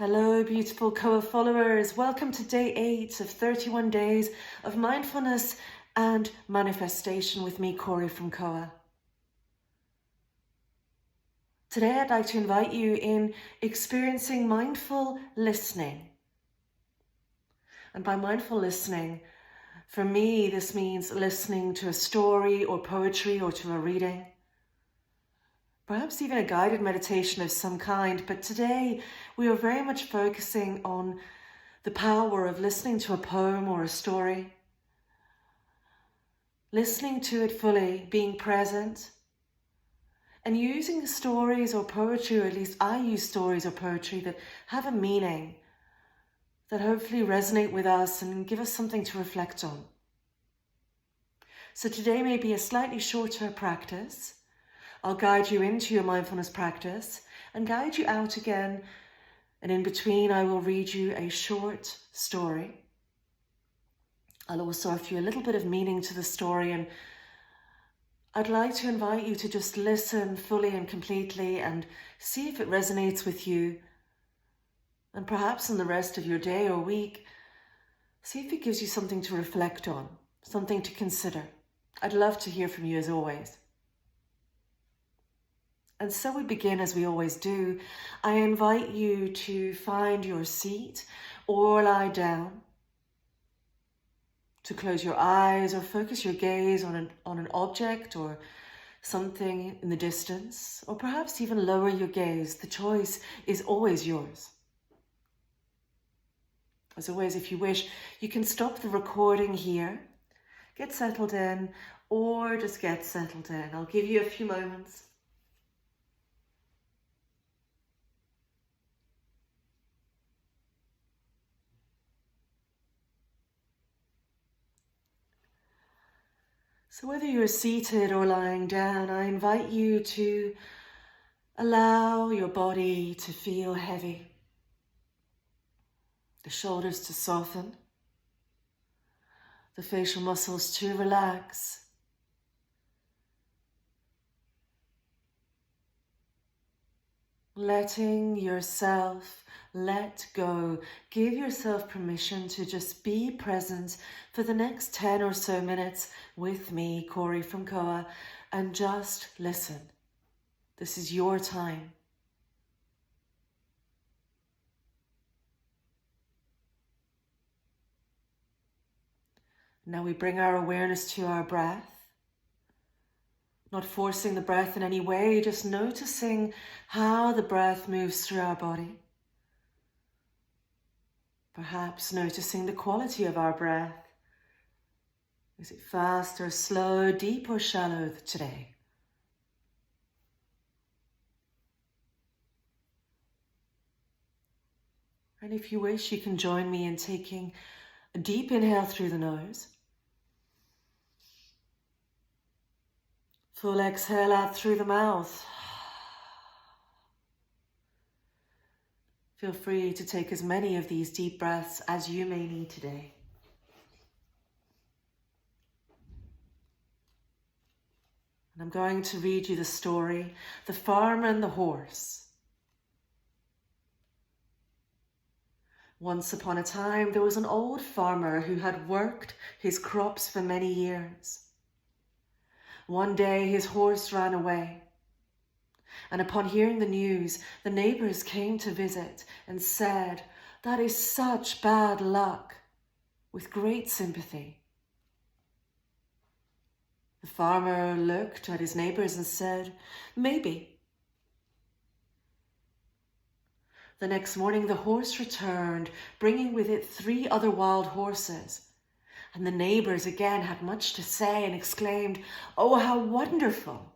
Hello, beautiful Koa followers. Welcome to day 8 of 31 days of mindfulness and manifestation with me, Corey from Koa. Today, I'd like to invite you in experiencing mindful listening. And by mindful listening, for me, this means listening to a story or poetry or to a reading. Perhaps even a guided meditation of some kind, but today we are very much focusing on the power of listening to a poem or a story, listening to it fully, being present, and using the stories or poetry, or at least I use stories or poetry that have a meaning, that hopefully resonate with us and give us something to reflect on. So today may be a slightly shorter practice. I'll guide you into your mindfulness practice and guide you out again. And in between, I will read you a short story. I'll also offer you a little bit of meaning to the story. And I'd like to invite you to just listen fully and completely and see if it resonates with you. And perhaps in the rest of your day or week, see if it gives you something to reflect on, something to consider. I'd love to hear from you as always. And so we begin as we always do. I invite you to find your seat or lie down, to close your eyes or focus your gaze on an object or something in the distance, or perhaps even lower your gaze. The choice is always yours. As always, if you wish, you can stop the recording here, get settled in, or just get settled in. I'll give you a few moments. So whether you're seated or lying down, I invite you to allow your body to feel heavy, the shoulders to soften, the facial muscles to relax. Letting yourself let go. Give yourself permission to just be present for the next 10 or so minutes with me, Corey from Koa, and just listen. This is your time. Now we bring our awareness to our breath. Not forcing the breath in any way, just noticing how the breath moves through our body. Perhaps noticing the quality of our breath. Is it fast or slow, deep or shallow today? And if you wish, you can join me in taking a deep inhale through the nose. Full exhale out through the mouth. Feel free to take as many of these deep breaths as you may need today. And I'm going to read you the story, The Farmer and the Horse. Once upon a time, there was an old farmer who had worked his crops for many years. One day his horse ran away, and upon hearing the news, the neighbours came to visit and said, "That is such bad luck," with great sympathy. The farmer looked at his neighbours and said, "Maybe." The next morning the horse returned, bringing with it 3 other wild horses. And the neighbours again had much to say and exclaimed, "Oh, how wonderful!"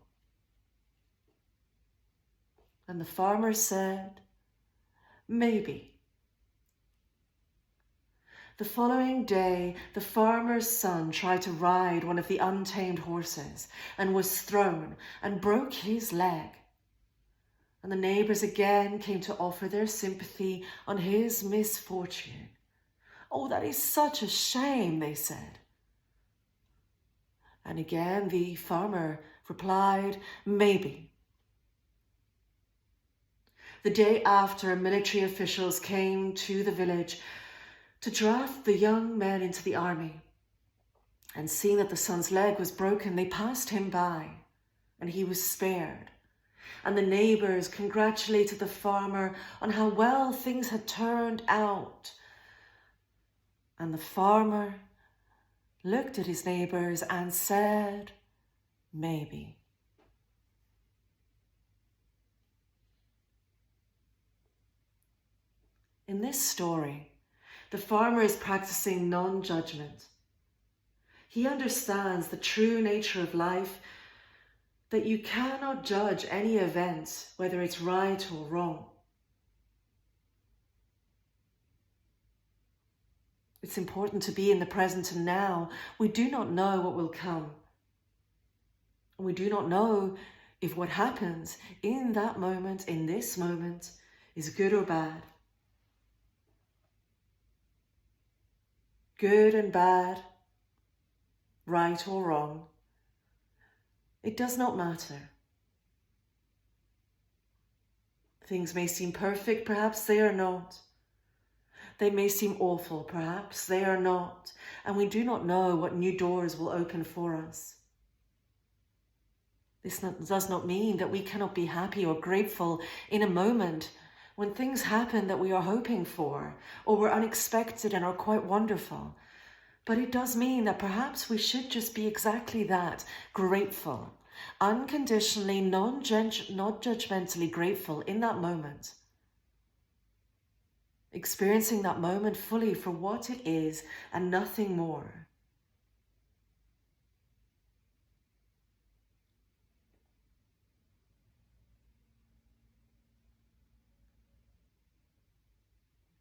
And the farmer said, "Maybe." The following day, the farmer's son tried to ride one of the untamed horses and was thrown and broke his leg. And the neighbours again came to offer their sympathy on his misfortune. "Oh, that is such a shame," they said. And again the farmer replied, "Maybe." the day after military officials came to the village to draft the young men into the army. And seeing that the son's leg was broken, they passed him by, and he was spared. And the neighbours congratulated the farmer on how well things had turned out. And the farmer looked at his neighbours and said, maybe. In this story, the farmer is practicing non-judgment. He understands the true nature of life, that you cannot judge any event, whether it's right or wrong. It's important to be in the present and now. We do not know what will come. We do not know if what happens in that moment, in this moment, is good or bad. Good and bad, right or wrong. It does not matter. Things may seem perfect, perhaps they are not. They may seem awful, perhaps they are not. And we do not know what new doors will open for us. This does not mean that we cannot be happy or grateful in a moment when things happen that we are hoping for, or were unexpected and are quite wonderful. But it does mean that perhaps we should just be exactly that, grateful, unconditionally, not judgmentally grateful in that moment. Experiencing that moment fully for what it is and nothing more.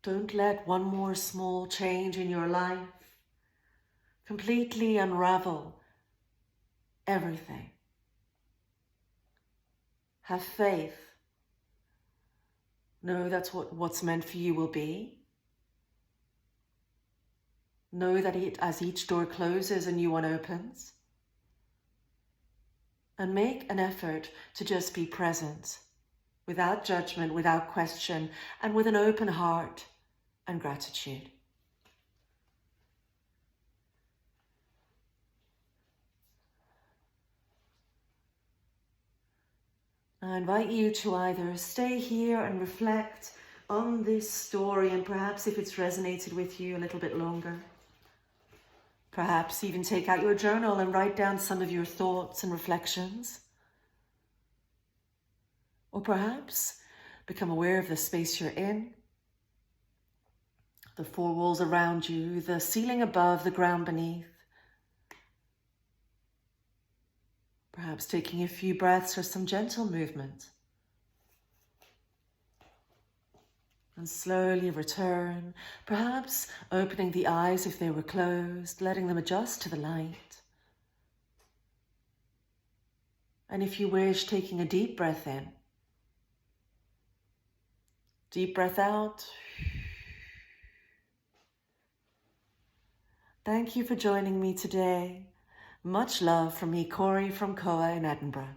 Don't let one more small change in your life completely unravel everything. Have faith. Know that's what's meant for you will be. Know that as each door closes, a new one opens. And make an effort to just be present, without judgment, without question, and with an open heart and gratitude. I invite you to either stay here and reflect on this story, and perhaps if it's resonated with you a little bit longer, perhaps even take out your journal and write down some of your thoughts and reflections. Or perhaps become aware of the space you're in, the four walls around you, the ceiling above, the ground beneath. Perhaps taking a few breaths or some gentle movement. And slowly return, perhaps opening the eyes if they were closed, letting them adjust to the light. And if you wish, taking a deep breath in. Deep breath out. Thank you for joining me today. Much love from me, Corey from Coa in Edinburgh.